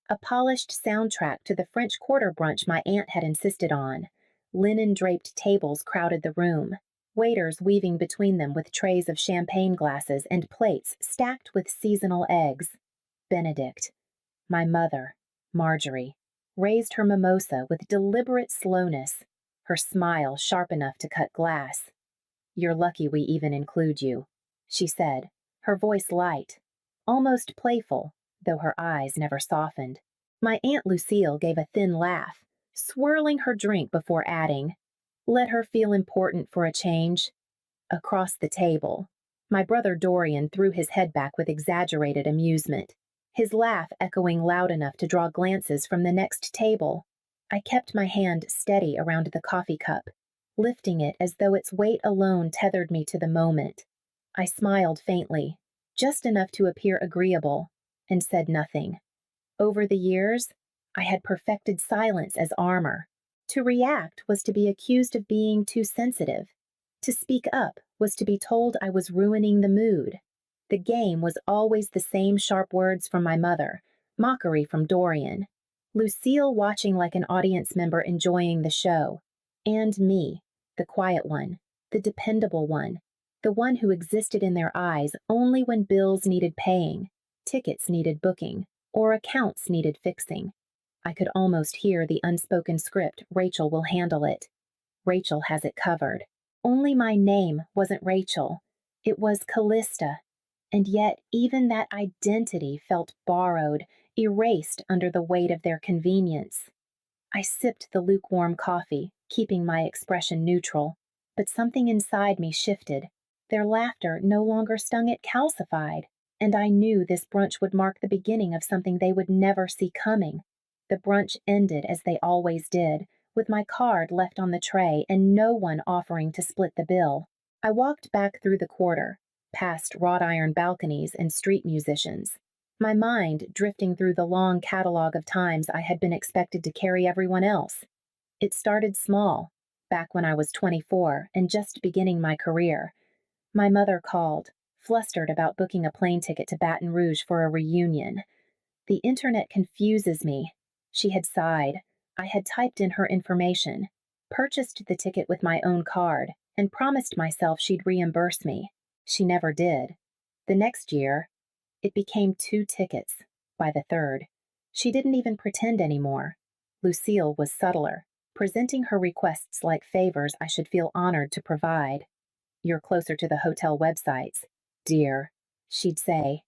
a polished soundtrack to the French Quarter brunch my aunt had insisted on. Linen-draped tables crowded the room, waiters weaving between them with trays of champagne glasses and plates stacked with seasonal eggs. Benedict, my mother, Marjorie, raised her mimosa with deliberate slowness, her smile sharp enough to cut glass. "You're lucky we even include you," she said, her voice light, almost playful, though her eyes never softened. My Aunt Lucille gave a thin laugh, swirling her drink before adding, "Let her feel important for a change." Across the table, my brother Dorian threw his head back with exaggerated amusement, his laugh echoing loud enough to draw glances from the next table. I kept my hand steady around the coffee cup, lifting it as though its weight alone tethered me to the moment. I smiled faintly, just enough to appear agreeable, and said nothing. Over the years, I had perfected silence as armor. To react was to be accused of being too sensitive. To speak up was to be told I was ruining the mood. The game was always the same sharp words from my mother, mockery from Dorian, Lucille watching like an audience member enjoying the show, and me, the quiet one, the dependable one, the one who existed in their eyes only when bills needed paying, tickets needed booking, or accounts needed fixing. I could almost hear the unspoken script, "Rachel will handle it. Rachel has it covered." Only my name wasn't Rachel. It was Callista. And yet even that identity felt borrowed, erased under the weight of their convenience. I sipped the lukewarm coffee, keeping my expression neutral, but something inside me shifted. Their laughter no longer stung, it calcified, and I knew this brunch would mark the beginning of something they would never see coming. The brunch ended as they always did, with my card left on the tray and no one offering to split the bill. I walked back through the quarter, past wrought iron balconies and street musicians, my mind drifting through the long catalog of times I had been expected to carry everyone else. It started small, back when I was 24 and just beginning my career. My mother called, flustered about booking a plane ticket to Baton Rouge for a reunion. "The internet confuses me," she had sighed. I had typed in her information, purchased the ticket with my own card, and promised myself she'd reimburse me. She never did. The next year, it became 2 tickets. By the third, she didn't even pretend anymore. Lucille was subtler, presenting her requests like favors I should feel honored to provide. "You're closer to the hotel websites, dear," she'd say,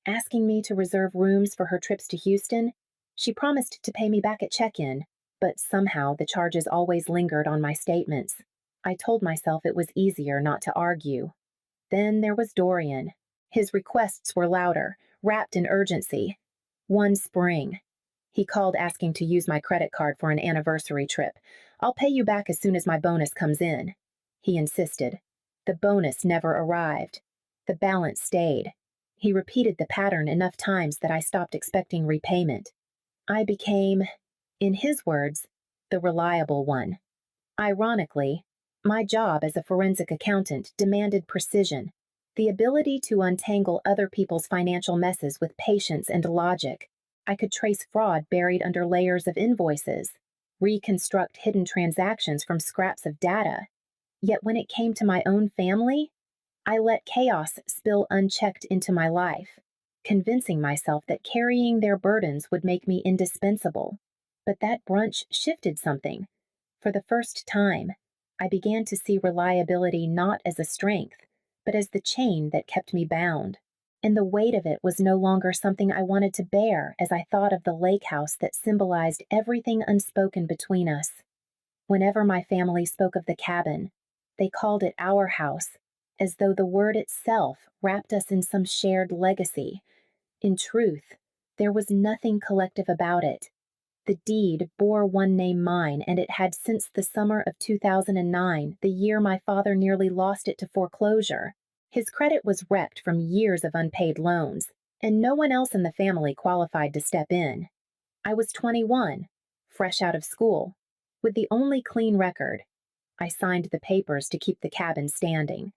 asking me to reserve rooms for her trips to Houston. She promised to pay me back at check-in, but somehow the charges always lingered on my statements. I told myself it was easier not to argue. Then there was Dorian. His requests were louder, wrapped in urgency. One spring, he called asking to use my credit card for an anniversary trip. "I'll pay you back as soon as my bonus comes in," he insisted. The bonus never arrived. The balance stayed. He repeated the pattern enough times that I stopped expecting repayment. I became, in his words, the reliable one. Ironically, my job as a forensic accountant demanded precision, the ability to untangle other people's financial messes with patience and logic. I could trace fraud buried under layers of invoices, reconstruct hidden transactions from scraps of data. Yet when it came to my own family, I let chaos spill unchecked into my life, convincing myself that carrying their burdens would make me indispensable. But that brunch shifted something. For the first time, I began to see reliability not as a strength, but as the chain that kept me bound. And the weight of it was no longer something I wanted to bear as I thought of the lake house that symbolized everything unspoken between us. Whenever my family spoke of the cabin, they called it our house, as though the word itself wrapped us in some shared legacy. In truth, there was nothing collective about it. The deed bore one name mine, and it had since the summer of 2009, the year my father nearly lost it to foreclosure. His credit was wrecked from years of unpaid loans, and no one else in the family qualified to step in. I was 21, fresh out of school, with the only clean record. I signed the papers to keep the cabin standing.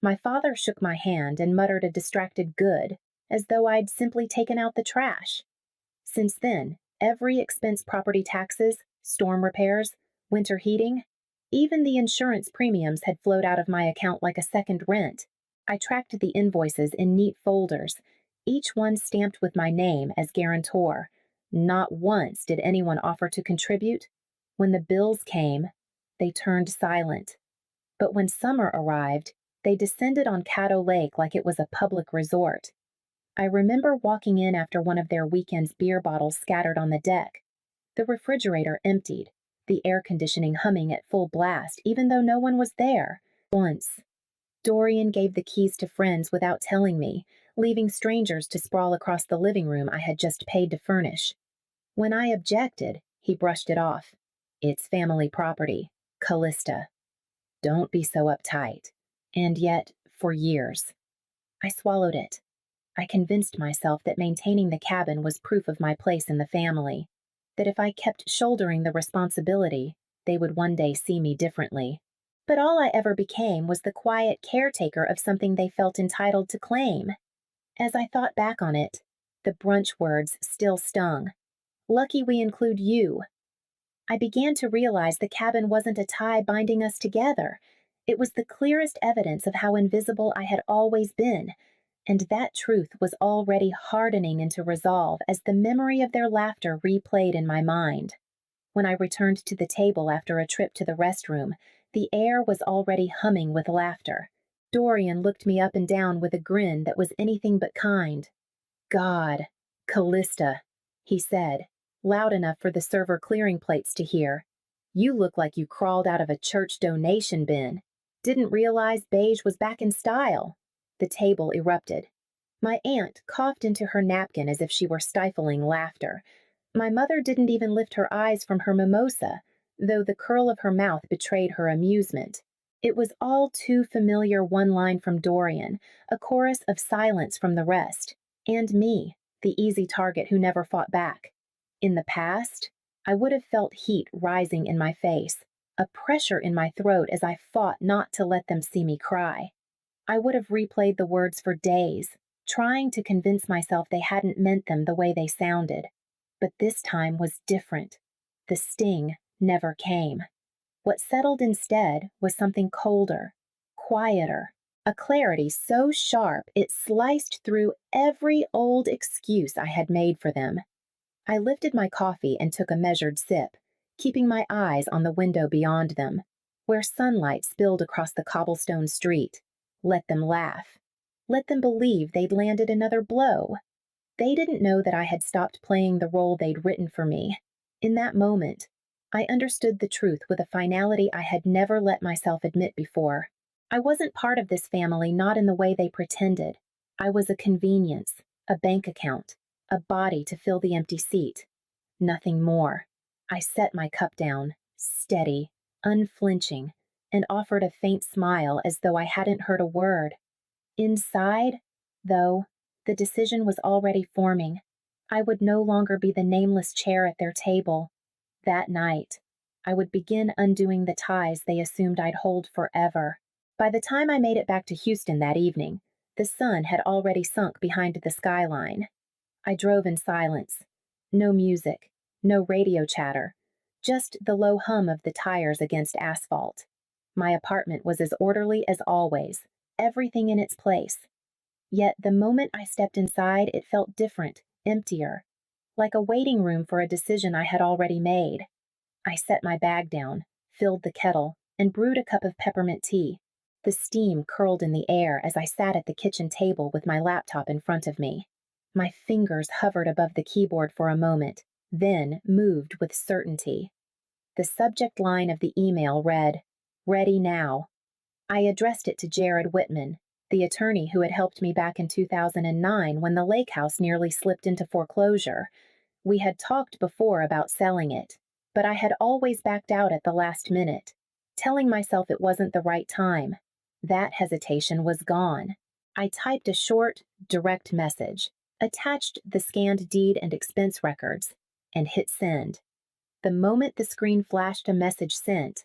My father shook my hand and muttered a distracted good, as though I'd simply taken out the trash. Since then, every expense, property taxes, storm repairs, winter heating, even the insurance premiums had flowed out of my account like a second rent. I tracked the invoices in neat folders, each one stamped with my name as guarantor. Not once did anyone offer to contribute. When the bills came, they turned silent. But when summer arrived, they descended on Caddo Lake like it was a public resort. I remember walking in after one of their weekend's beer bottles scattered on the deck, the refrigerator emptied, the air conditioning humming at full blast, even though no one was there. Once, Dorian gave the keys to friends without telling me, leaving strangers to sprawl across the living room I had just paid to furnish. When I objected, he brushed it off. It's family property. Callista. Don't be so uptight. And yet, for years, I swallowed it. I convinced myself that maintaining the cabin was proof of my place in the family, that if I kept shouldering the responsibility, they would one day see me differently. But all I ever became was the quiet caretaker of something they felt entitled to claim. As I thought back on it, the brunch words still stung. Lucky we include you. I began to realize the cabin wasn't a tie binding us together. It was the clearest evidence of how invisible I had always been, and that truth was already hardening into resolve as the memory of their laughter replayed in my mind. When I returned to the table after a trip to the restroom, the air was already humming with laughter. Dorian looked me up and down with a grin that was anything but kind. God, Callista, he said, loud enough for the server clearing plates to hear. You look like you crawled out of a church donation bin. Didn't realize beige was back in style. The table erupted. My aunt coughed into her napkin as if she were stifling laughter. My mother didn't even lift her eyes from her mimosa, though the curl of her mouth betrayed her amusement. It was all too familiar one line from Dorian, a chorus of silence from the rest, and me, the easy target who never fought back. In the past, I would have felt heat rising in my face, a pressure in my throat as I fought not to let them see me cry. I would have replayed the words for days, trying to convince myself they hadn't meant them the way they sounded. But this time was different. The sting never came. What settled instead was something colder, quieter, a clarity so sharp it sliced through every old excuse I had made for them. I lifted my coffee and took a measured sip, keeping my eyes on the window beyond them, where sunlight spilled across the cobblestone street. Let them laugh. Let them believe they'd landed another blow. They didn't know that I had stopped playing the role they'd written for me. In that moment, I understood the truth with a finality I had never let myself admit before. I wasn't part of this family, not in the way they pretended. I was a convenience, a bank account, a body to fill the empty seat. Nothing more. I set my cup down, steady, unflinching, and offered a faint smile as though I hadn't heard a word. Inside, though, the decision was already forming. I would no longer be the nameless chair at their table. That night, I would begin undoing the ties they assumed I'd hold forever. By the time I made it back to Houston that evening, the sun had already sunk behind the skyline. I drove in silence. No music, no radio chatter, just the low hum of the tires against asphalt. My apartment was as orderly as always, everything in its place. Yet the moment I stepped inside, it felt different, emptier, like a waiting room for a decision I had already made. I set my bag down, filled the kettle, and brewed a cup of peppermint tea. The steam curled in the air as I sat at the kitchen table with my laptop in front of me. My fingers hovered above the keyboard for a moment, then moved with certainty. The subject line of the email read, "Ready now." I addressed it to Jared Whitman, the attorney who had helped me back in 2009 when the lake house nearly slipped into foreclosure. We had talked before about selling it, but I had always backed out at the last minute, telling myself it wasn't the right time. That hesitation was gone. I typed a short, direct message, attached the scanned deed and expense records, and hit send. The moment the screen flashed a message sent,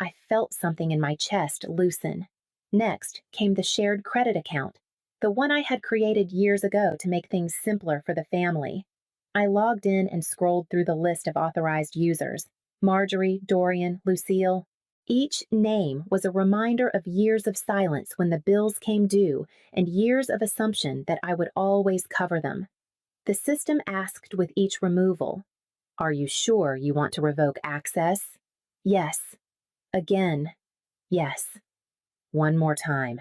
I felt something in my chest loosen. Next came the shared credit account, the one I had created years ago to make things simpler for the family. I logged in and scrolled through the list of authorized users: Marjorie, Dorian, Lucille. Each name was a reminder of years of silence when the bills came due and years of assumption that I would always cover them. The system asked with each removal, "Are you sure you want to revoke access?" Yes. Again. Yes. One more time.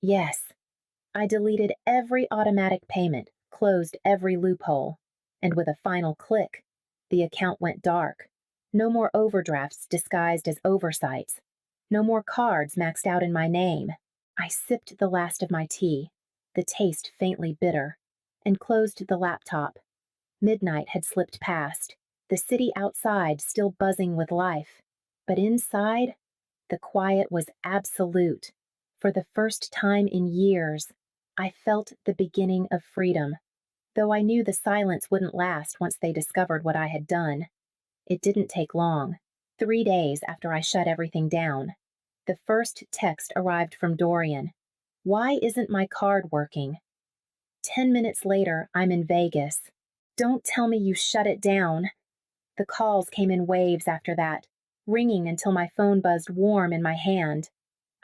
Yes. I deleted every automatic payment, closed every loophole, and with a final click, the account went dark. No more overdrafts disguised as oversights. No more cards maxed out in my name. I sipped the last of my tea, the taste faintly bitter, and closed the laptop. Midnight had slipped past, the city outside still buzzing with life. But inside, the quiet was absolute. For the first time in years, I felt the beginning of freedom, though I knew the silence wouldn't last once they discovered what I had done. It didn't take long. 3 days after I shut everything down, the first text arrived from Dorian. "Why isn't my card working?" 10 minutes later, I'm in Vegas. "Don't tell me you shut it down." The calls came in waves after that, ringing until my phone buzzed warm in my hand.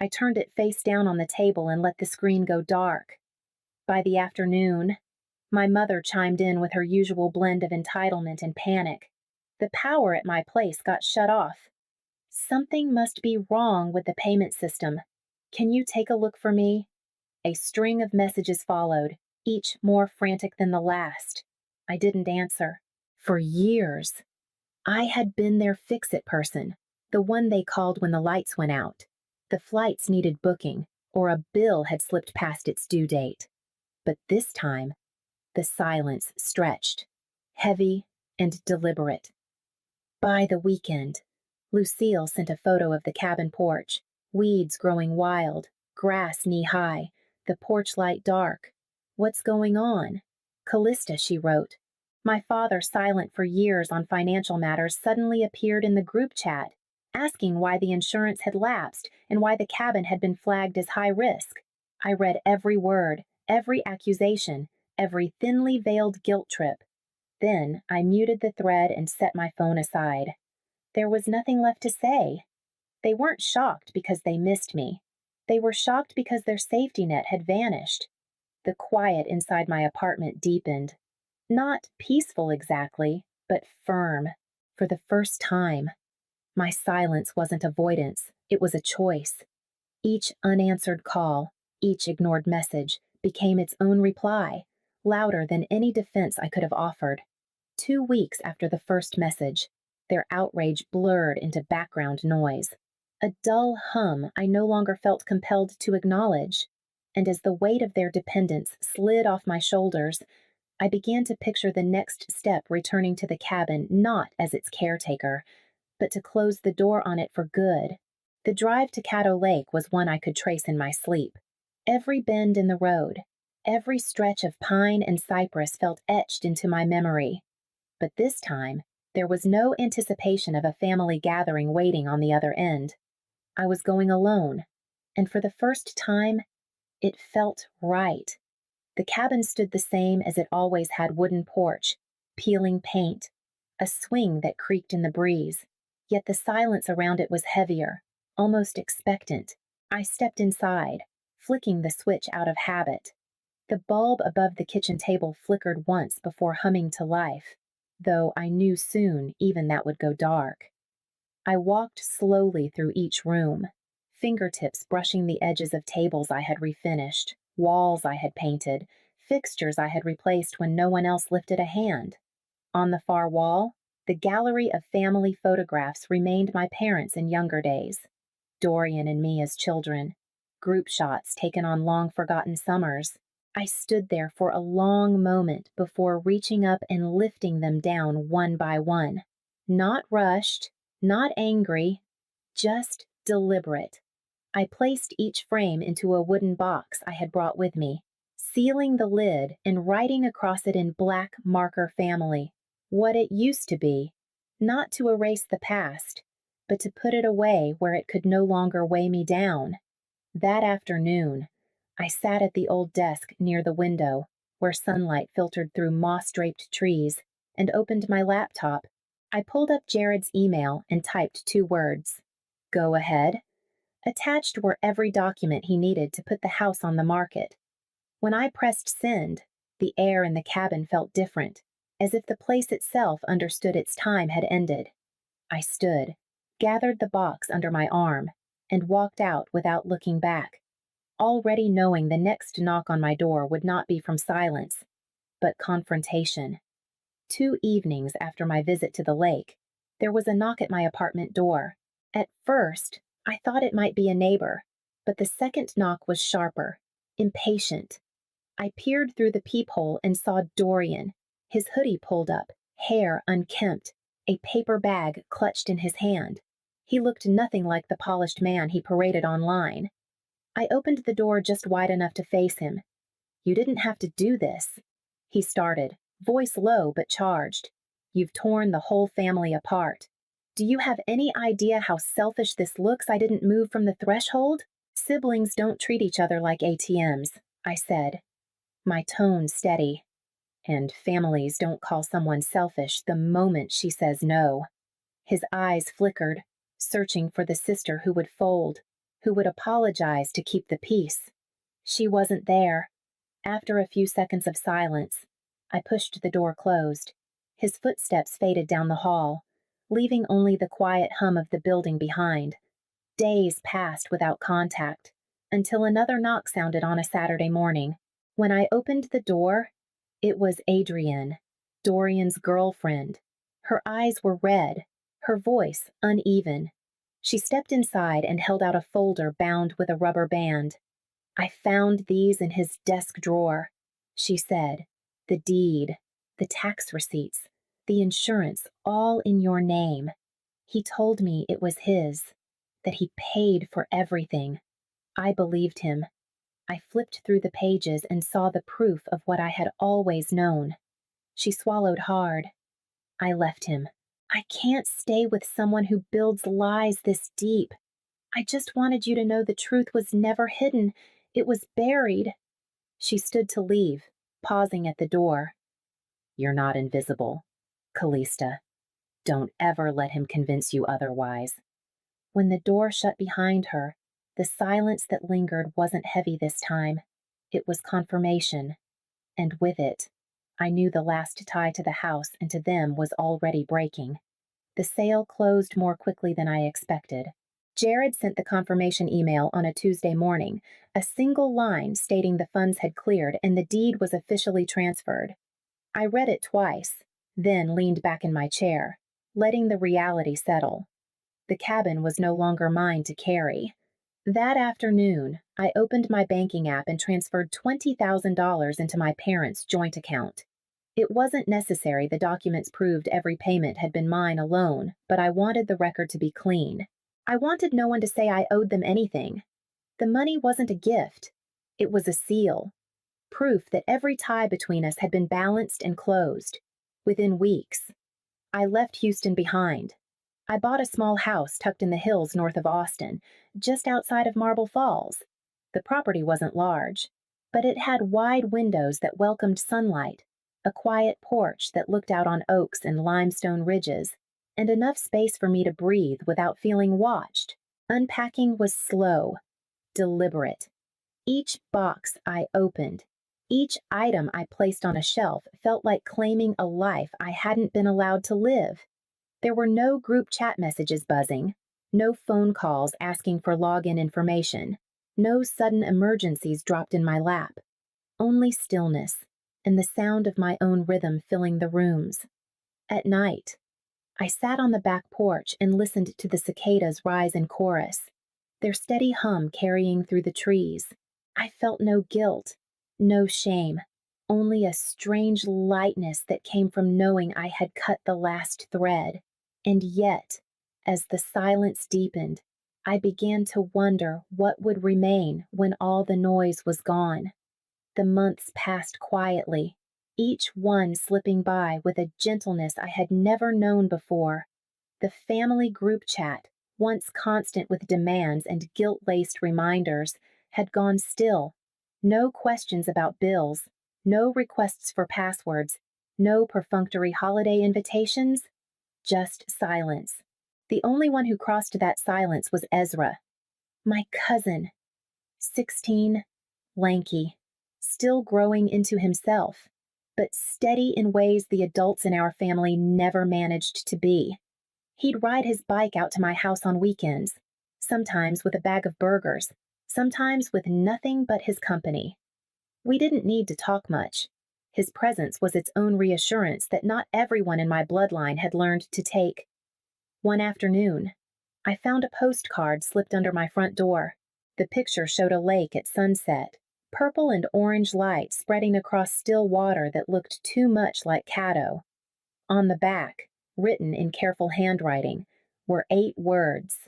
I turned it face down on the table and let the screen go dark. By the afternoon, my mother chimed in with her usual blend of entitlement and panic. The power at my place got shut off. "Something must be wrong with the payment system. Can you take a look for me?" A string of messages followed, each more frantic than the last. I didn't answer. For years, I had been their fix-it person, the one they called when the lights went out. The flights needed booking, or a bill had slipped past its due date. But this time, the silence stretched, heavy and deliberate. By the weekend, Lucille sent a photo of the cabin porch, weeds growing wild, grass knee-high, the porch light dark. "What's going on?" "Callista," she wrote. My father, silent for years on financial matters, suddenly appeared in the group chat, asking why the insurance had lapsed and why the cabin had been flagged as high risk. I read every word, every accusation, every thinly veiled guilt trip. Then I muted the thread and set my phone aside. There was nothing left to say. They weren't shocked because they missed me. They were shocked because their safety net had vanished. The quiet inside my apartment deepened. Not peaceful exactly, but firm. For the first time. My silence wasn't avoidance, it was a choice. Each unanswered call, each ignored message, became its own reply, louder than any defense I could have offered. 2 weeks after the first message, their outrage blurred into background noise. A dull hum I no longer felt compelled to acknowledge. And as the weight of their dependence slid off my shoulders, I began to picture the next step returning to the cabin not as its caretaker, but to close the door on it for good. The drive to Caddo Lake was one I could trace in my sleep. Every bend in the road, every stretch of pine and cypress felt etched into my memory. But this time, there was no anticipation of a family gathering waiting on the other end. I was going alone, and for the first time, it felt right. The cabin stood the same as it always had: wooden porch, peeling paint, a swing that creaked in the breeze. Yet the silence around it was heavier, almost expectant. I stepped inside, flicking the switch out of habit. The bulb above the kitchen table flickered once before humming to life, though I knew soon even that would go dark. I walked slowly through each room, fingertips brushing the edges of tables I had refinished, walls I had painted, fixtures I had replaced when no one else lifted a hand. On the far wall, the gallery of family photographs remained my parents in younger days. Dorian and me as children, group shots taken on long-forgotten summers. I stood there for a long moment before reaching up and lifting them down one by one. Not rushed, not angry, just deliberate. I placed each frame into a wooden box I had brought with me, sealing the lid and writing across it in black marker family what it used to be, not to erase the past, but to put it away where it could no longer weigh me down. That afternoon, I sat at the old desk near the window, where sunlight filtered through moss-draped trees, and opened my laptop. I pulled up Jared's email and typed 2 words. Go ahead. Attached were every document he needed to put the house on the market. When I pressed send, the air in the cabin felt different, as if the place itself understood its time had ended. I stood, gathered the box under my arm, and walked out without looking back, already knowing the next knock on my door would not be from silence, but confrontation. 2 evenings after my visit to the lake, there was a knock at my apartment door. At first, I thought it might be a neighbor, but the second knock was sharper, impatient. I peered through the peephole and saw Dorian, his hoodie pulled up, hair unkempt, a paper bag clutched in his hand. He looked nothing like the polished man he paraded online. I opened the door just wide enough to face him. You didn't have to do this, he started, voice low but charged. You've torn the whole family apart. Do you have any idea how selfish this looks? I didn't move from the threshold? Siblings don't treat each other like ATMs, I said, my tone steady. And families don't call someone selfish the moment she says no. His eyes flickered, searching for the sister who would fold, who would apologize to keep the peace. She wasn't there. After a few seconds of silence, I pushed the door closed. His footsteps faded down the hall, leaving only the quiet hum of the building behind. Days passed without contact, until another knock sounded on a Saturday morning. When I opened the door, it was Adrienne, Dorian's girlfriend. Her eyes were red, her voice uneven. She stepped inside and held out a folder bound with a rubber band. I found these in his desk drawer, she said. The deed, the tax receipts, the insurance, all in your name. He told me it was his, that he paid for everything. I believed him. I flipped through the pages and saw the proof of what I had always known. She swallowed hard. I left him. I can't stay with someone who builds lies this deep. I just wanted you to know the truth was never hidden. It was buried. She stood to leave, pausing at the door. You're not invisible, Callista. Don't ever let him convince you otherwise. When the door shut behind her, the silence that lingered wasn't heavy this time. It was confirmation. And with it, I knew the last tie to the house and to them was already breaking. The sale closed more quickly than I expected. Jared sent the confirmation email on a Tuesday morning, a single line stating the funds had cleared and the deed was officially transferred. I read it twice, then leaned back in my chair, letting the reality settle. The cabin was no longer mine to carry. That afternoon, I opened my banking app and transferred $20,000 into my parents' joint account. It wasn't necessary the documents proved every payment had been mine alone, but I wanted the record to be clean. I wanted no one to say I owed them anything. The money wasn't a gift. It was a seal. Proof that every tie between us had been balanced and closed. Within weeks. I left Houston behind. I bought a small house tucked in the hills north of Austin, just outside of Marble Falls. The property wasn't large, but it had wide windows that welcomed sunlight, a quiet porch that looked out on oaks and limestone ridges, and enough space for me to breathe without feeling watched. Unpacking was slow, deliberate. Each box I opened, each item I placed on a shelf felt like claiming a life I hadn't been allowed to live. There were no group chat messages buzzing, no phone calls asking for login information, no sudden emergencies dropped in my lap. Only stillness, and the sound of my own rhythm filling the rooms. At night, I sat on the back porch and listened to the cicadas rise in chorus, their steady hum carrying through the trees. I felt no guilt, no shame, only a strange lightness that came from knowing I had cut the last thread. And yet, as the silence deepened, I began to wonder what would remain when all the noise was gone. The months passed quietly, each one slipping by with a gentleness I had never known before. The family group chat, once constant with demands and guilt-laced reminders, had gone still. No questions about bills, No requests for passwords, no perfunctory holiday invitations, just silence. The only one who crossed that silence was Ezra, my cousin, 16, lanky, still growing into himself, but steady in ways the adults in our family never managed to be. He'd ride his bike out to my house on weekends, sometimes with a bag of burgers, sometimes with nothing but his company. We didn't need to talk much. His presence was its own reassurance that not everyone in my bloodline had learned to take. One afternoon, I found a postcard slipped under my front door. The picture showed a lake at sunset, purple and orange light spreading across still water that looked too much like Caddo. On the back, written in careful handwriting, were 8 words.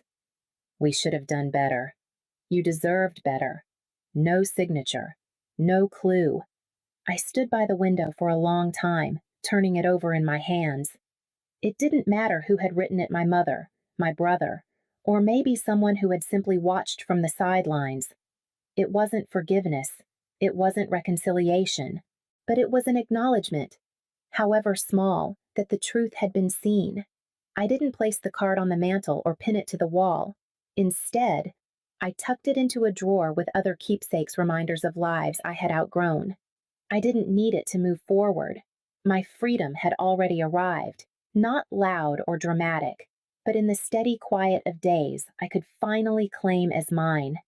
We should have done better. You deserved better. No signature. No clue. I stood by the window for a long time, turning it over in my hands. It didn't matter who had written it, my mother, my brother, or maybe someone who had simply watched from the sidelines. It wasn't forgiveness. It wasn't reconciliation. But it was an acknowledgement, however small, that the truth had been seen. I didn't place the card on the mantel or pin it to the wall. Instead, I tucked it into a drawer with other keepsakes, reminders of lives I had outgrown. I didn't need it to move forward. My freedom had already arrived, not loud or dramatic, but in the steady quiet of days I could finally claim as mine.